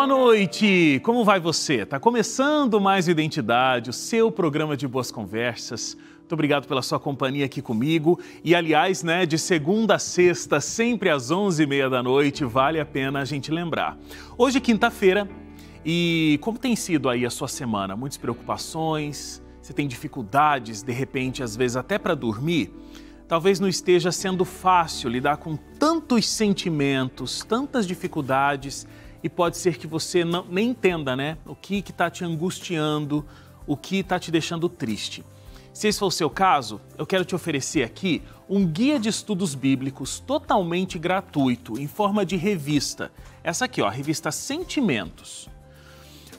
Boa noite! Como vai você? Tá começando mais o Identidade, o seu programa de boas conversas. Muito obrigado pela sua companhia aqui comigo. E, aliás, de segunda a sexta, sempre às 11h30 da noite, vale a pena a gente lembrar. Hoje é quinta-feira e como tem sido aí a sua semana? Muitas preocupações? Você tem dificuldades, de repente, às vezes até para dormir? Talvez não esteja sendo fácil lidar com tantos sentimentos, tantas dificuldades, e pode ser que você nem entenda, o que está te angustiando, o que está te deixando triste. Se esse for o seu caso, eu quero te oferecer aqui um guia de estudos bíblicos totalmente gratuito, em forma de revista. Essa aqui, a revista Sentimentos.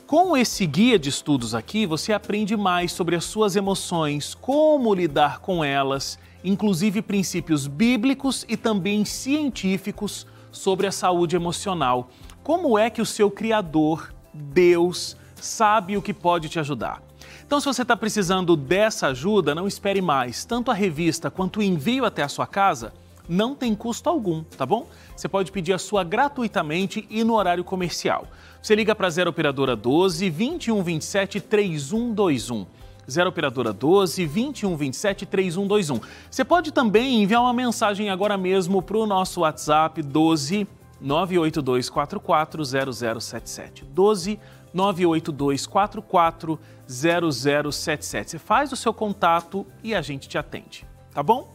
Com esse guia de estudos aqui, você aprende mais sobre as suas emoções, como lidar com elas, inclusive princípios bíblicos e também científicos sobre a saúde emocional. Como é que o seu Criador, Deus, sabe o que pode te ajudar? Então, se você está precisando dessa ajuda, não espere mais. Tanto a revista quanto o envio até a sua casa não tem custo algum, tá bom? Você pode pedir a sua gratuitamente e no horário comercial. Você liga para a 0 Operadora 12 2127 3121. 0 Operadora 12 2127 3121. Você pode também enviar uma mensagem agora mesmo para o nosso WhatsApp 12 982440077. 12 982440077. Você faz o seu contato e a gente te atende, tá bom?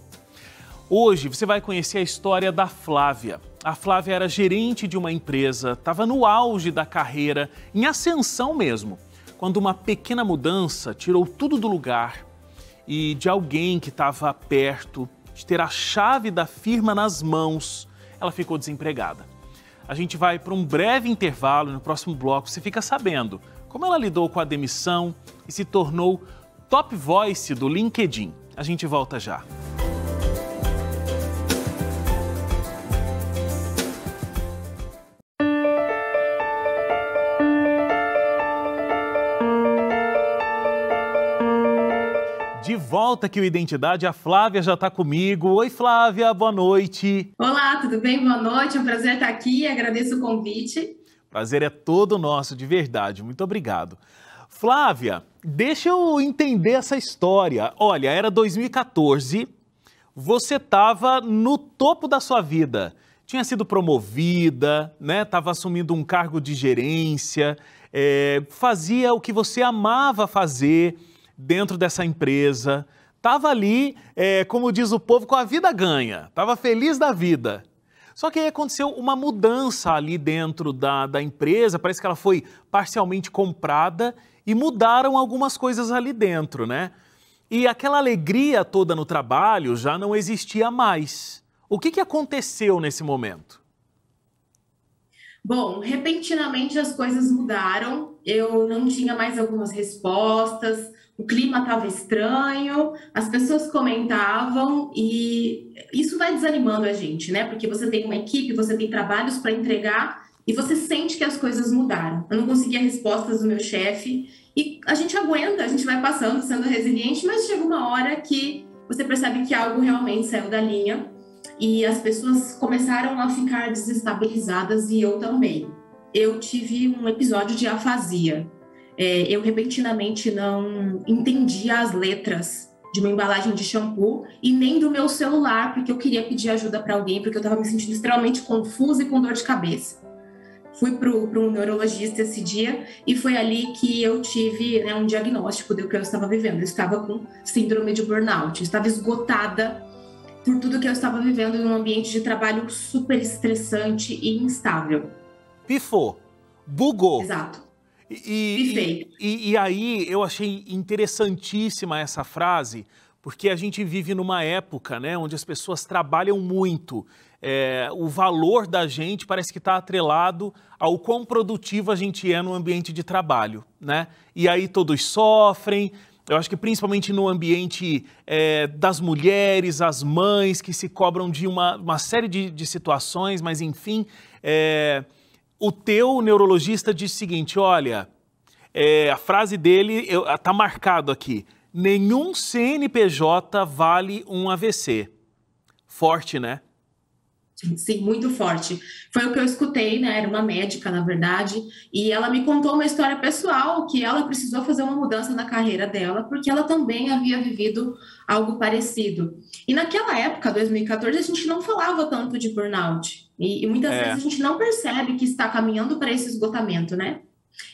Hoje você vai conhecer a história da Flávia. A Flávia era gerente de uma empresa, estava no auge da carreira, em ascensão mesmo, quando uma pequena mudança tirou tudo do lugar e de alguém que estava perto, de ter a chave da firma nas mãos, ela ficou desempregada. A gente vai para um breve intervalo, no próximo bloco você fica sabendo como ela lidou com a demissão e se tornou top voice do LinkedIn. A gente volta já. De volta aqui o Identidade, a Flávia já está comigo. Oi, Flávia, boa noite. Olá, tudo bem? Boa noite, é um prazer estar aqui, agradeço o convite. Prazer é todo nosso, de verdade, muito obrigado. Flávia, deixa eu entender essa história. Olha, era 2014, você estava no topo da sua vida, tinha sido promovida, estava assumindo um cargo de gerência, fazia o que você amava fazer dentro dessa empresa, estava ali, como diz o povo, com a vida ganha, estava feliz da vida. Só que aí aconteceu uma mudança ali dentro da empresa, parece que ela foi parcialmente comprada e mudaram algumas coisas ali dentro, E aquela alegria toda no trabalho já não existia mais. O que aconteceu nesse momento? Bom, repentinamente as coisas mudaram, eu não tinha mais algumas respostas, o clima estava estranho, as pessoas comentavam e isso vai desanimando a gente, Porque você tem uma equipe, você tem trabalhos para entregar e você sente que as coisas mudaram. Eu não conseguia respostas do meu chefe e a gente aguenta, a gente vai passando, sendo resiliente, mas chega uma hora que você percebe que algo realmente saiu da linha. E as pessoas começaram a ficar desestabilizadas e eu também. Eu tive um episódio de afasia. Eu repentinamente não entendia as letras de uma embalagem de shampoo e nem do meu celular, porque eu queria pedir ajuda para alguém, porque eu estava me sentindo extremamente confusa e com dor de cabeça. Fui para um neurologista esse dia e foi ali que eu tive um diagnóstico do que eu estava vivendo. Eu estava com síndrome de burnout, eu estava esgotada por tudo que eu estava vivendo em um ambiente de trabalho super estressante e instável. Pifou, bugou. Exato. E aí eu achei interessantíssima essa frase, porque a gente vive numa época onde as pessoas trabalham muito. O valor da gente parece que está atrelado ao quão produtivo a gente é no ambiente de trabalho, E aí todos sofrem. Eu acho que principalmente no ambiente das mulheres, as mães que se cobram de uma série de situações, mas enfim, o teu neurologista disse o seguinte, olha, a frase dele está marcado aqui, nenhum CNPJ vale um AVC. Forte, né? Sim, muito forte. Foi o que eu escutei, né? Era uma médica, na verdade, e ela me contou uma história pessoal que ela precisou fazer uma mudança na carreira dela, porque ela também havia vivido algo parecido. E naquela época, 2014, a gente não falava tanto de burnout. E muitas vezes a É. gente não percebe que está caminhando para esse esgotamento, né?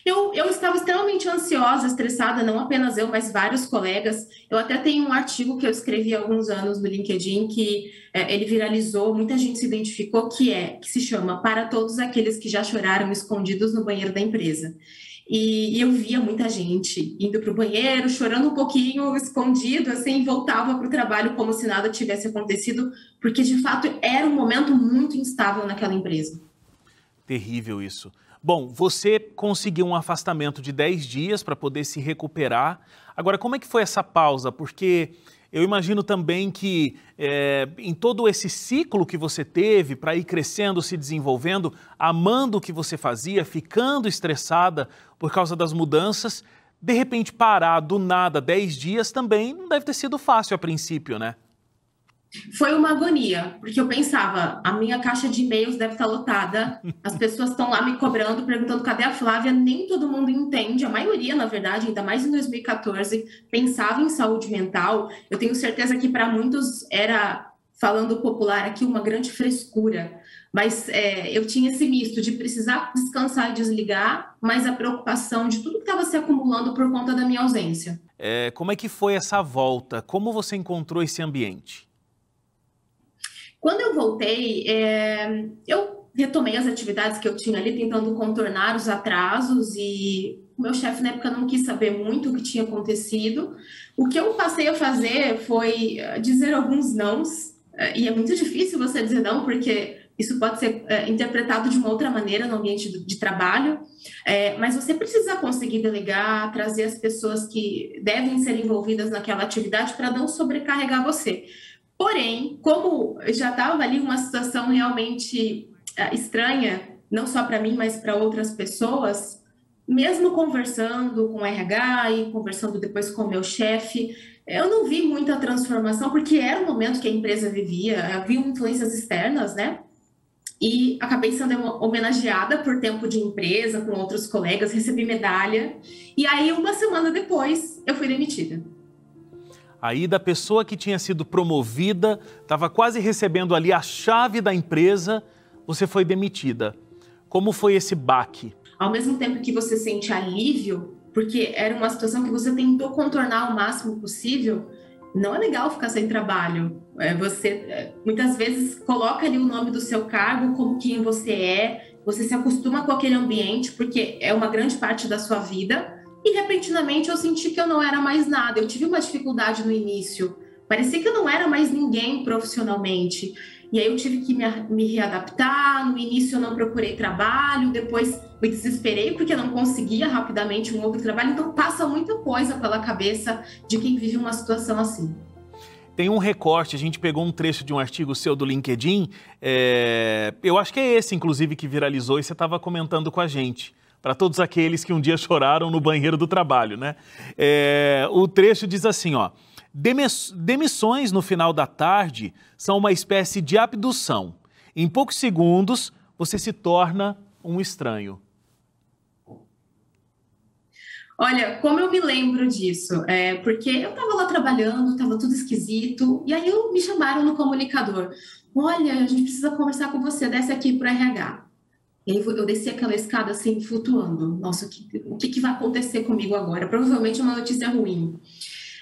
Eu estava extremamente ansiosa, estressada, não apenas eu, mas vários colegas. Eu até tenho um artigo que eu escrevi há alguns anos no LinkedIn que ele viralizou, muita gente se identificou, que se chama Para Todos Aqueles que Já Choraram Escondidos no Banheiro da Empresa. E eu via muita gente indo para o banheiro, chorando um pouquinho, escondido, assim, voltava para o trabalho como se nada tivesse acontecido, porque de fato era um momento muito instável naquela empresa. Terrível isso. Bom, você conseguiu um afastamento de 10 dias para poder se recuperar. Agora, como é que foi essa pausa? Porque eu imagino também que em todo esse ciclo que você teve para ir crescendo, se desenvolvendo, amando o que você fazia, ficando estressada por causa das mudanças, de repente parar do nada 10 dias também não deve ter sido fácil a princípio, né? Foi uma agonia, porque eu pensava, a minha caixa de e-mails deve estar lotada, as pessoas estão lá me cobrando, perguntando cadê a Flávia, nem todo mundo entende, a maioria, na verdade, ainda mais em 2014, pensava em saúde mental. Eu tenho certeza que para muitos era, falando popular aqui, uma grande frescura, mas eu tinha esse misto de precisar descansar e desligar, mas a preocupação de tudo que estava se acumulando por conta da minha ausência. Como é que foi essa volta? Como você encontrou esse ambiente? Quando eu voltei, eu retomei as atividades que eu tinha ali, tentando contornar os atrasos, e o meu chefe na época não quis saber muito o que tinha acontecido. O que eu passei a fazer foi dizer alguns nãos, e é muito difícil você dizer não, porque isso pode ser interpretado de uma outra maneira no ambiente de trabalho, mas você precisa conseguir delegar, trazer as pessoas que devem ser envolvidas naquela atividade para não sobrecarregar você. Porém, como já estava ali uma situação realmente estranha, não só para mim, mas para outras pessoas, mesmo conversando com o RH e conversando depois com o meu chefe, eu não vi muita transformação, porque era o momento que a empresa vivia, havia influências externas, né? E acabei sendo homenageada por tempo de empresa, com outros colegas, recebi medalha, e aí uma semana depois eu fui demitida. Aí da pessoa que tinha sido promovida, estava quase recebendo ali a chave da empresa, você foi demitida. Como foi esse baque? Ao mesmo tempo que você sente alívio, porque era uma situação que você tentou contornar o máximo possível, não é legal ficar sem trabalho. Você muitas vezes coloca ali o nome do seu cargo, como quem você se acostuma com aquele ambiente, porque é uma grande parte da sua vida. E repentinamente eu senti que eu não era mais nada. Eu tive uma dificuldade no início. Parecia que eu não era mais ninguém profissionalmente. E aí eu tive que me readaptar. No início eu não procurei trabalho, depois me desesperei porque eu não conseguia rapidamente um outro trabalho. Então passa muita coisa pela cabeça de quem vive uma situação assim. Tem um recorte, a gente pegou um trecho de um artigo seu do LinkedIn, eu acho que é esse, inclusive, que viralizou e você estava comentando com a gente. Para todos aqueles que um dia choraram no banheiro do trabalho, né? O trecho diz assim, ó: demissões no final da tarde são uma espécie de abdução. Em poucos segundos, você se torna um estranho. Olha, como eu me lembro disso? Porque eu estava lá trabalhando, estava tudo esquisito, e aí me chamaram no comunicador. Olha, a gente precisa conversar com você, desce aqui para o RH. E aí eu desci aquela escada assim, flutuando. Nossa, o que vai acontecer comigo agora? Provavelmente uma notícia ruim.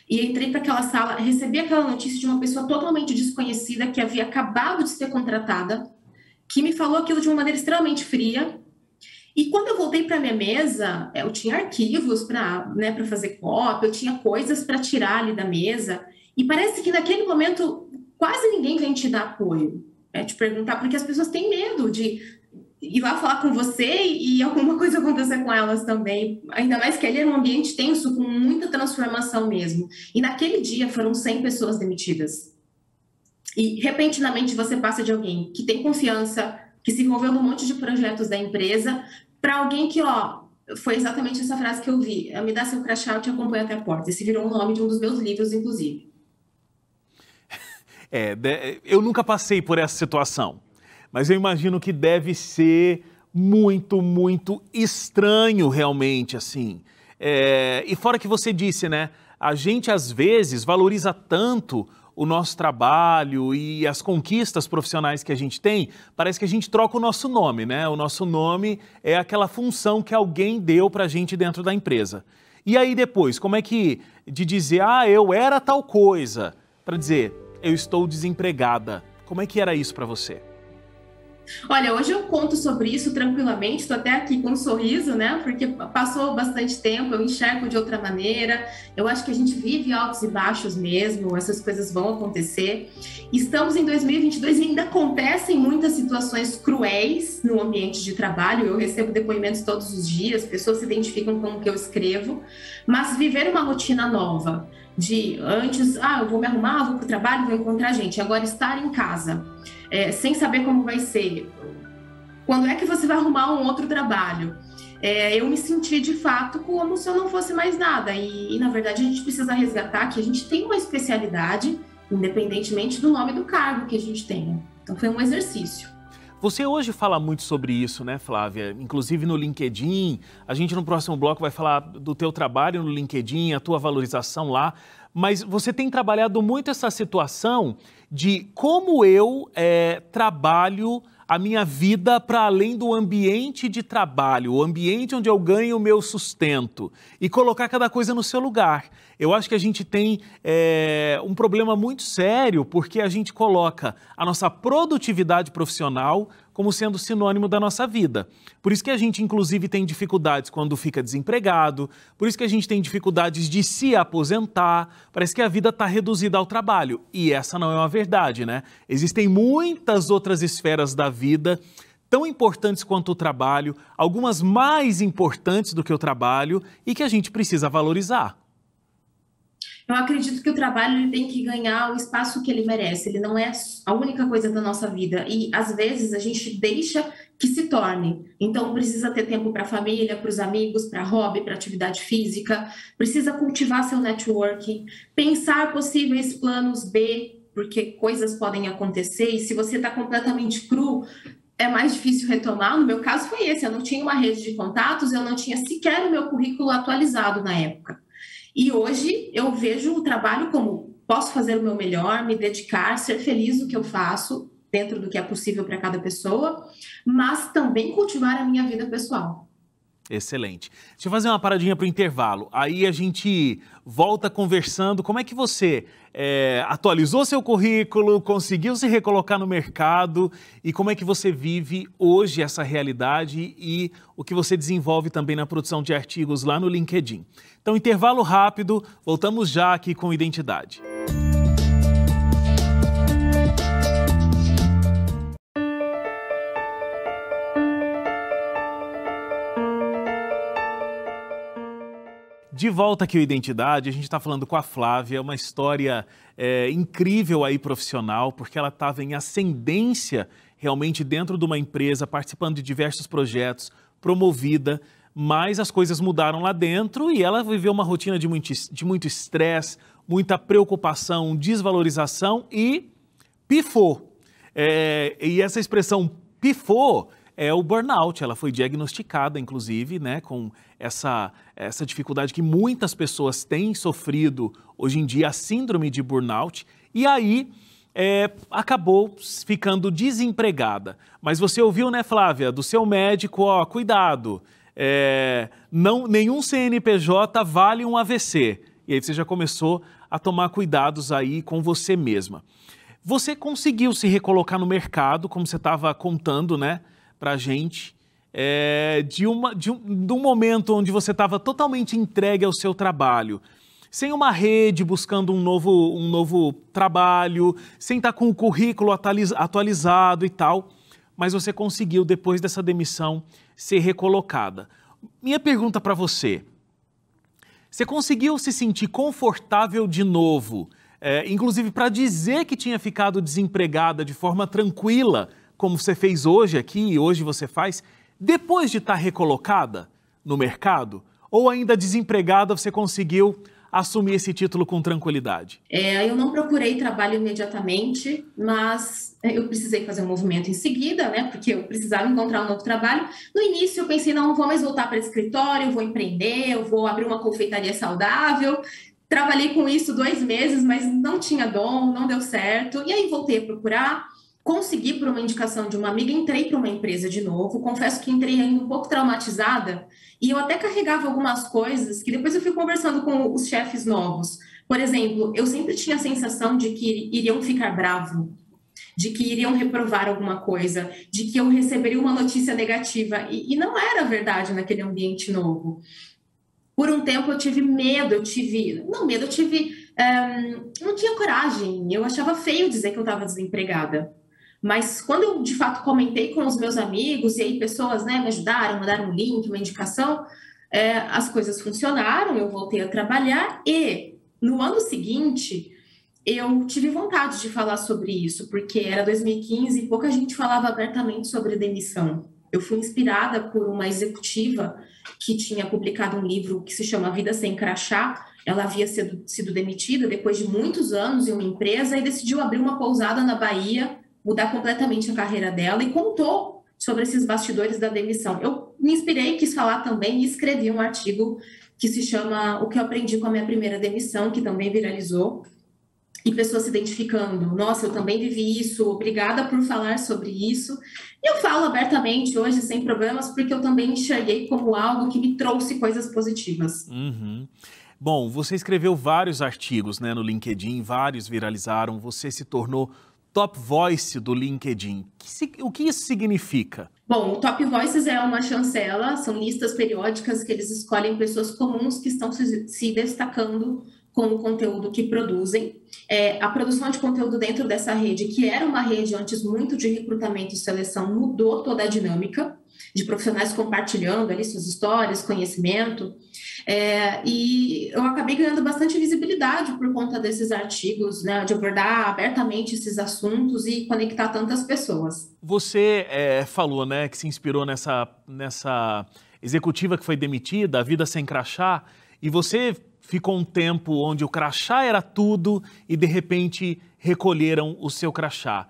E entrei para aquela sala, recebi aquela notícia de uma pessoa totalmente desconhecida que havia acabado de ser contratada, que me falou aquilo de uma maneira extremamente fria. E quando eu voltei para minha mesa, eu tinha arquivos para fazer cópia, eu tinha coisas para tirar ali da mesa. E parece que naquele momento quase ninguém vem te dar apoio, te perguntar, porque as pessoas têm medo de ir lá falar com você e alguma coisa acontecer com elas também. Ainda mais que ali era um ambiente tenso, com muita transformação mesmo. E naquele dia foram 100 pessoas demitidas. E repentinamente você passa de alguém que tem confiança, que se envolveu num monte de projetos da empresa, para alguém que, foi exatamente essa frase que eu vi: me dá seu crachá, eu te acompanho até a porta. Esse virou o nome de um dos meus livros, inclusive. Eu nunca passei por essa situação. mas eu imagino que deve ser muito, muito estranho realmente, assim. E fora que você disse, né? A gente às vezes valoriza tanto o nosso trabalho e as conquistas profissionais que a gente tem, parece que a gente troca o nosso nome, né? O nosso nome é aquela função que alguém deu pra gente dentro da empresa. E aí depois, como é que de dizer, eu era tal coisa, para dizer, eu estou desempregada. Como é que era isso para você? Olha, hoje eu conto sobre isso tranquilamente, estou até aqui com um sorriso, né? Porque passou bastante tempo, eu enxergo de outra maneira. Eu acho que a gente vive altos e baixos mesmo, essas coisas vão acontecer. Estamos em 2022 e ainda acontecem muitas situações cruéis no ambiente de trabalho. Eu recebo depoimentos todos os dias, pessoas se identificam com o que eu escrevo, mas viver uma rotina nova, de antes, eu vou me arrumar, vou para o trabalho, vou encontrar gente, agora estar em casa. Sem saber como vai ser. Quando é que você vai arrumar um outro trabalho? Eu me senti, de fato, como se eu não fosse mais nada. E, na verdade, a gente precisa resgatar que a gente tem uma especialidade, independentemente do nome do cargo que a gente tenha. Então, foi um exercício. Você hoje fala muito sobre isso, né, Flávia? Inclusive no LinkedIn. A gente, no próximo bloco, vai falar do teu trabalho no LinkedIn, a tua valorização lá. Mas você tem trabalhado muito essa situação de como eu trabalho a minha vida para além do ambiente de trabalho, o ambiente onde eu ganho o meu sustento e colocar cada coisa no seu lugar. Eu acho que a gente tem um problema muito sério porque a gente coloca a nossa produtividade profissional como sendo sinônimo da nossa vida. Por isso que a gente, inclusive, tem dificuldades quando fica desempregado, por isso que a gente tem dificuldades de se aposentar, parece que a vida está reduzida ao trabalho. E essa não é uma verdade, né? Existem muitas outras esferas da vida tão importantes quanto o trabalho, algumas mais importantes do que o trabalho e que a gente precisa valorizar. Eu acredito que o trabalho ele tem que ganhar o espaço que ele merece, ele não é a única coisa da nossa vida e às vezes a gente deixa que se torne. Então precisa ter tempo para a família, para os amigos, para hobby, para atividade física, precisa cultivar seu networking, pensar possíveis planos B, porque coisas podem acontecer e se você está completamente cru, é mais difícil retomar. No meu caso foi esse, eu não tinha uma rede de contatos, eu não tinha sequer o meu currículo atualizado na época. E hoje eu vejo o trabalho como posso fazer o meu melhor, me dedicar, ser feliz no que eu faço, dentro do que é possível para cada pessoa, mas também cultivar a minha vida pessoal. Excelente. Deixa eu fazer uma paradinha para o intervalo. Aí a gente volta conversando. Como é que você atualizou seu currículo, conseguiu se recolocar no mercado e como é que você vive hoje essa realidade e o que você desenvolve também na produção de artigos lá no LinkedIn. Então, intervalo rápido, voltamos já aqui com Identidade. De volta aqui ao Identidade, a gente está falando com a Flávia, uma história incrível aí profissional, porque ela estava em ascendência realmente dentro de uma empresa, participando de diversos projetos, promovida, mas as coisas mudaram lá dentro e ela viveu uma rotina de muito estresse, muita preocupação, desvalorização e pifou. E essa expressão pifou é o burnout. Ela foi diagnosticada, inclusive, né, com essa dificuldade que muitas pessoas têm sofrido hoje em dia, a síndrome de burnout, e aí acabou ficando desempregada. Mas você ouviu, né, Flávia, do seu médico, cuidado, nenhum CNPJ vale um AVC. E aí você já começou a tomar cuidados aí com você mesma. Você conseguiu se recolocar no mercado, como você estava contando, né, pra gente, de um momento onde você estava totalmente entregue ao seu trabalho, sem uma rede, buscando um novo trabalho, sem estar com o currículo atualizado e tal, mas você conseguiu, depois dessa demissão, ser recolocada. Minha pergunta para você, você conseguiu se sentir confortável de novo, inclusive para dizer que tinha ficado desempregada de forma tranquila, como você fez hoje aqui e hoje você faz, depois de estar recolocada no mercado? Ou ainda desempregada você conseguiu assumir esse título com tranquilidade? Eu não procurei trabalho imediatamente, mas eu precisei fazer um movimento em seguida, né? Porque eu precisava encontrar um novo trabalho. No início eu pensei, não vou mais voltar para o escritório, eu vou empreender, eu vou abrir uma confeitaria saudável. Trabalhei com isso 2 meses, mas não tinha dom, não deu certo. E aí voltei a procurar, consegui por uma indicação de uma amiga, entrei para uma empresa de novo. Confesso que entrei ainda um pouco traumatizada e eu até carregava algumas coisas que depois eu fui conversando com os chefes novos. Por exemplo, eu sempre tinha a sensação de que iriam ficar bravos, de que iriam reprovar alguma coisa, de que eu receberia uma notícia negativa. E não era verdade naquele ambiente novo. Por um tempo eu tive medo, não tinha coragem, eu achava feio dizer que eu estava desempregada. Mas quando eu, de fato, comentei com os meus amigos, e aí pessoas, né, me ajudaram, mandaram um link, uma indicação, as coisas funcionaram, eu voltei a trabalhar e, no ano seguinte, eu tive vontade de falar sobre isso, porque era 2015 e pouca gente falava abertamente sobre demissão. Eu fui inspirada por uma executiva que tinha publicado um livro que se chama Vida Sem Crachá. Ela havia sido demitida depois de muitos anos em uma empresa e decidiu abrir uma pousada na Bahia, mudar completamente a carreira dela e contou sobre esses bastidores da demissão. Eu me inspirei, quis falar também e escrevi um artigo que se chama O que eu aprendi com a minha primeira demissão, que também viralizou. E pessoas se identificando, nossa, eu também vivi isso, obrigada por falar sobre isso. E eu falo abertamente hoje, sem problemas, porque eu também enxerguei como algo que me trouxe coisas positivas. Uhum. Bom, você escreveu vários artigos, né, no LinkedIn, vários viralizaram, você se tornou Top Voice do LinkedIn. O que isso significa? Bom, o Top Voices é uma chancela, são listas periódicas que eles escolhem pessoas comuns que estão se destacando com o conteúdo que produzem. A produção de conteúdo dentro dessa rede, que era uma rede antes muito de recrutamento e seleção, mudou toda a dinâmica de profissionais compartilhando ali suas histórias, conhecimento, e eu acabei ganhando bastante visibilidade por conta desses artigos, né, de abordar abertamente esses assuntos e conectar tantas pessoas. Você falou, né, que se inspirou nessa executiva que foi demitida, a Vida Sem Crachá, e você ficou um tempo onde o crachá era tudo e, de repente, recolheram o seu crachá.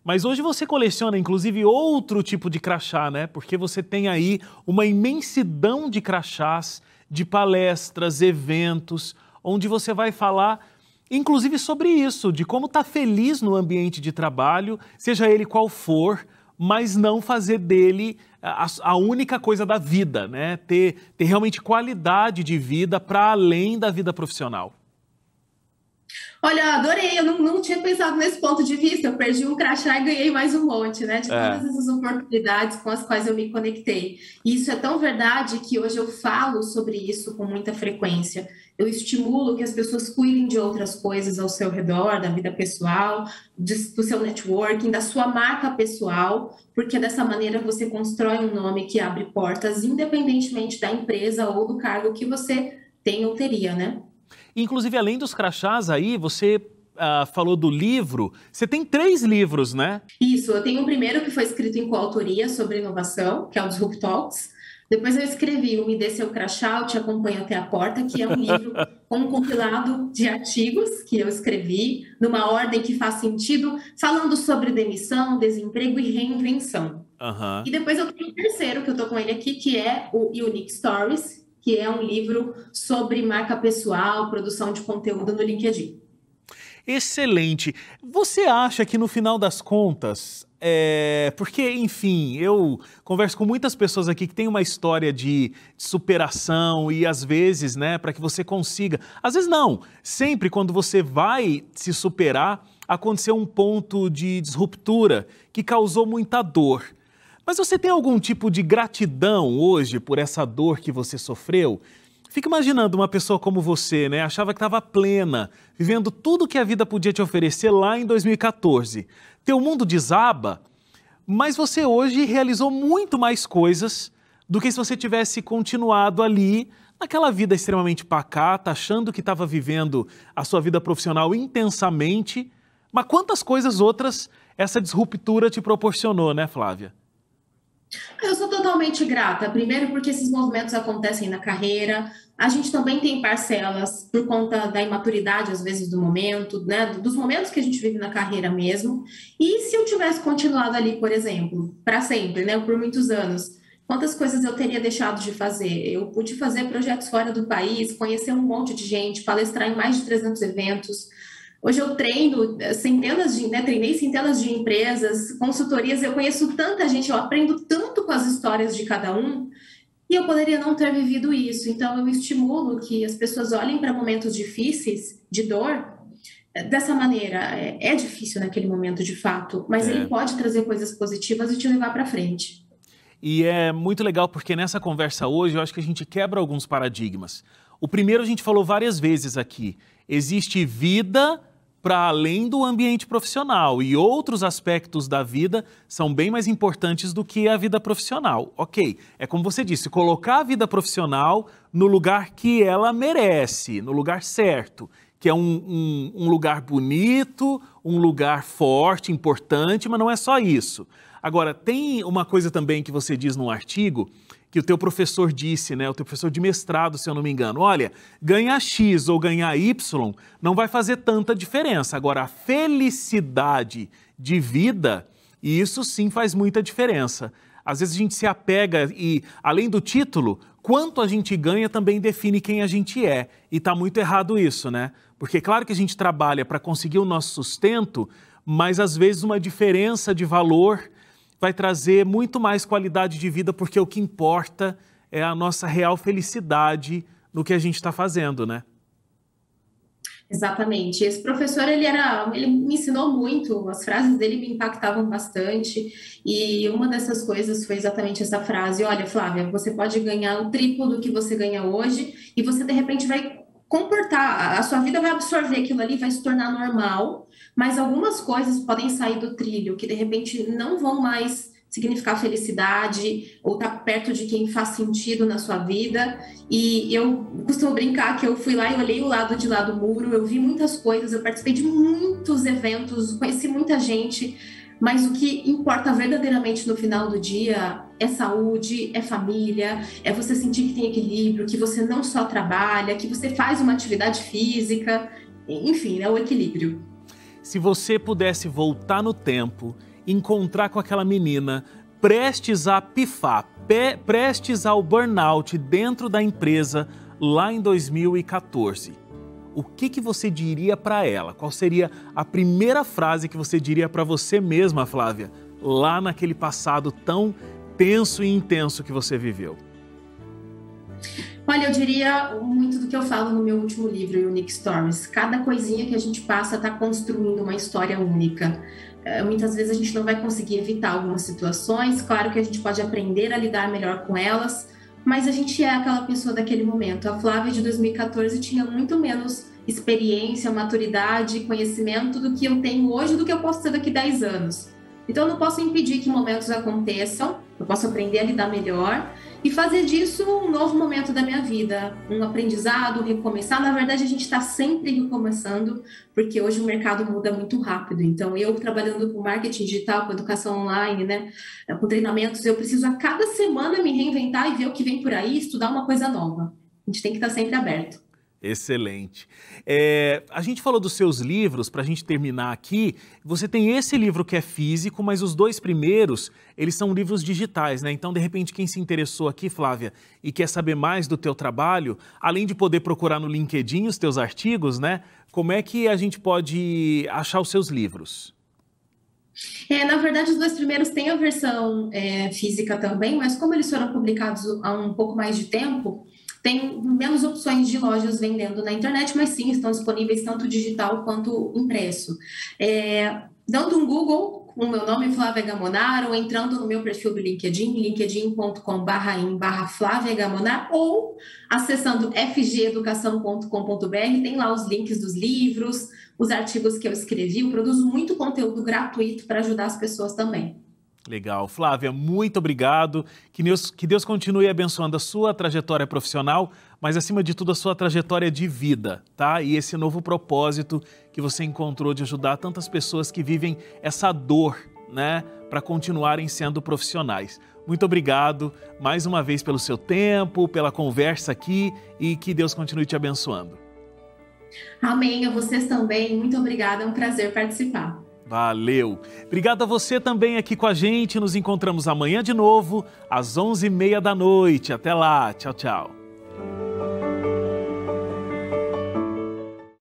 Mas hoje você coleciona, inclusive, outro tipo de crachá, né? Porque você tem aí uma imensidão de crachás, de palestras, eventos, onde você vai falar, inclusive, sobre isso, de como estar feliz no ambiente de trabalho, seja ele qual for, mas não fazer dele a única coisa da vida, né? Ter realmente qualidade de vida para além da vida profissional. Olha, adorei, eu não tinha pensado nesse ponto de vista, eu perdi um crachá e ganhei mais um monte, né? De todas essas oportunidades com as quais eu me conectei. E isso é tão verdade que hoje eu falo sobre isso com muita frequência. Eu estimulo que as pessoas cuidem de outras coisas ao seu redor, da vida pessoal, do seu networking, da sua marca pessoal, porque dessa maneira você constrói um nome que abre portas, independentemente da empresa ou do cargo que você tem ou teria, né? Inclusive, além dos crachás aí, você falou do livro. Você tem 3 livros, né? Isso, eu tenho um primeiro que foi escrito em coautoria sobre inovação, que é o Disrupt Talks. Depois eu escrevi o Me Dê Seu Crachá, eu Te Acompanho Até a Porta, que é um livro com um compilado de artigos que eu escrevi, numa ordem que faz sentido, falando sobre demissão, desemprego e reinvenção. E depois eu tenho o terceiro, que eu estou com ele aqui, que é o Unique Stories, que é um livro sobre marca pessoal, produção de conteúdo no LinkedIn. Excelente. Você acha que no final das contas, porque, enfim, eu converso com muitas pessoas aqui que têm uma história de superação e às vezes, né, para que você consiga, às vezes não, sempre quando você vai se superar, aconteceu um ponto de disruptura que causou muita dor. Mas você tem algum tipo de gratidão hoje por essa dor que você sofreu? Fica imaginando uma pessoa como você, né? Achava que estava plena, vivendo tudo que a vida podia te oferecer lá em 2014. Teu mundo desaba, mas você hoje realizou muito mais coisas do que se você tivesse continuado ali, naquela vida extremamente pacata, achando que estava vivendo a sua vida profissional intensamente. Mas quantas coisas outras essa disruptura te proporcionou, né, Flávia? Eu sou totalmente grata. Primeiro, porque esses movimentos acontecem na carreira. A gente também tem parcelas por conta da imaturidade, às vezes, do momento, né? Dos momentos que a gente vive na carreira mesmo. E se eu tivesse continuado ali, por exemplo, para sempre, né? Por muitos anos, quantas coisas eu teria deixado de fazer? Eu pude fazer projetos fora do país, conhecer um monte de gente, palestrar em mais de 300 eventos. Hoje eu treino centenas de, né, treinei centenas de empresas, consultorias, eu conheço tanta gente, eu aprendo tanto com as histórias de cada um, e eu poderia não ter vivido isso. Então eu estimulo que as pessoas olhem para momentos difíceis, de dor, dessa maneira. É difícil naquele momento, de fato, mas ele pode trazer coisas positivas e te levar para frente. E é muito legal porque nessa conversa hoje eu acho que a gente quebra alguns paradigmas. O primeiro a gente falou várias vezes aqui, existe vida para além do ambiente profissional e outros aspectos da vida são bem mais importantes do que a vida profissional. Ok, é como você disse, colocar a vida profissional no lugar que ela merece, no lugar certo, que é um lugar bonito, um lugar forte, importante, mas não é só isso. Agora, tem uma coisa também que você diz num artigo, que o teu professor disse, né, o teu professor de mestrado, se eu não me engano, olha, ganhar X ou ganhar Y não vai fazer tanta diferença. Agora, a felicidade de vida, isso sim faz muita diferença. Às vezes a gente se apega e, além do título, quanto a gente ganha também define quem a gente é. E está muito errado isso, né? Porque claro que a gente trabalha para conseguir o nosso sustento, mas às vezes uma diferença de valor vai trazer muito mais qualidade de vida, porque o que importa é a nossa real felicidade no que a gente está fazendo, né? Exatamente. Esse professor, ele me ensinou muito, as frases dele me impactavam bastante, e uma dessas coisas foi exatamente essa frase: olha, Flávia, você pode ganhar o triplo do que você ganha hoje, e você, de repente, vai comportar, a sua vida vai absorver aquilo ali, vai se tornar normal, mas algumas coisas podem sair do trilho, que de repente não vão mais significar felicidade ou estar perto de quem faz sentido na sua vida. E eu costumo brincar que eu fui lá e olhei o lado de lá do muro, eu vi muitas coisas, eu participei de muitos eventos, conheci muita gente, mas o que importa verdadeiramente no final do dia é saúde, é família, é você sentir que tem equilíbrio, que você não só trabalha, que você faz uma atividade física, enfim, é o equilíbrio. Se você pudesse voltar no tempo, encontrar com aquela menina prestes a pifar, prestes ao burnout dentro da empresa lá em 2014, o que você diria para ela? Qual seria a primeira frase que você diria para você mesma, Flávia, lá naquele passado tão tenso e intenso que você viveu? Olha, eu diria muito do que eu falo no meu último livro, Unique Stories. Cada coisinha que a gente passa está construindo uma história única. Muitas vezes a gente não vai conseguir evitar algumas situações, claro que a gente pode aprender a lidar melhor com elas, mas a gente é aquela pessoa daquele momento. A Flávia de 2014 tinha muito menos experiência, maturidade, conhecimento do que eu tenho hoje, do que eu posso ter daqui 10 anos. Então eu não posso impedir que momentos aconteçam, eu posso aprender a lidar melhor e fazer disso um novo momento da minha vida, um aprendizado, recomeçar. Na verdade, a gente está sempre recomeçando, porque hoje o mercado muda muito rápido. Então, eu trabalhando com marketing digital, com educação online, né, com treinamentos, eu preciso a cada semana me reinventar e ver o que vem por aí, estudar uma coisa nova. A gente tem que estar sempre aberto. Excelente. A gente falou dos seus livros, para a gente terminar aqui, você tem esse livro que é físico, mas os dois primeiros, eles são livros digitais, né? Então, de repente, quem se interessou aqui, Flávia, e quer saber mais do teu trabalho, além de poder procurar no LinkedIn os teus artigos, né? Como é que a gente pode achar os seus livros? Na verdade, os dois primeiros têm a versão física também, mas como eles foram publicados há um pouco mais de tempo, tem menos opções de lojas vendendo na internet, mas sim, estão disponíveis tanto digital quanto impresso. Dando um Google com o meu nome, Flávia Gamonar, ou entrando no meu perfil do LinkedIn, linkedin.com/in/Flávia Gamonar, ou acessando fgeducação.com.br, tem lá os links dos livros, os artigos que eu escrevi. Eu produzo muito conteúdo gratuito para ajudar as pessoas também. Legal. Flávia, muito obrigado. Que Deus continue abençoando a sua trajetória profissional, mas acima de tudo a sua trajetória de vida, tá? E esse novo propósito que você encontrou de ajudar tantas pessoas que vivem essa dor, né, para continuarem sendo profissionais. Muito obrigado mais uma vez pelo seu tempo, pela conversa aqui e que Deus continue te abençoando. Amém, a vocês também. Muito obrigada, é um prazer participar. Valeu! Obrigado a você também aqui com a gente. Nos encontramos amanhã de novo, às 11h30 da noite. Até lá. Tchau, tchau.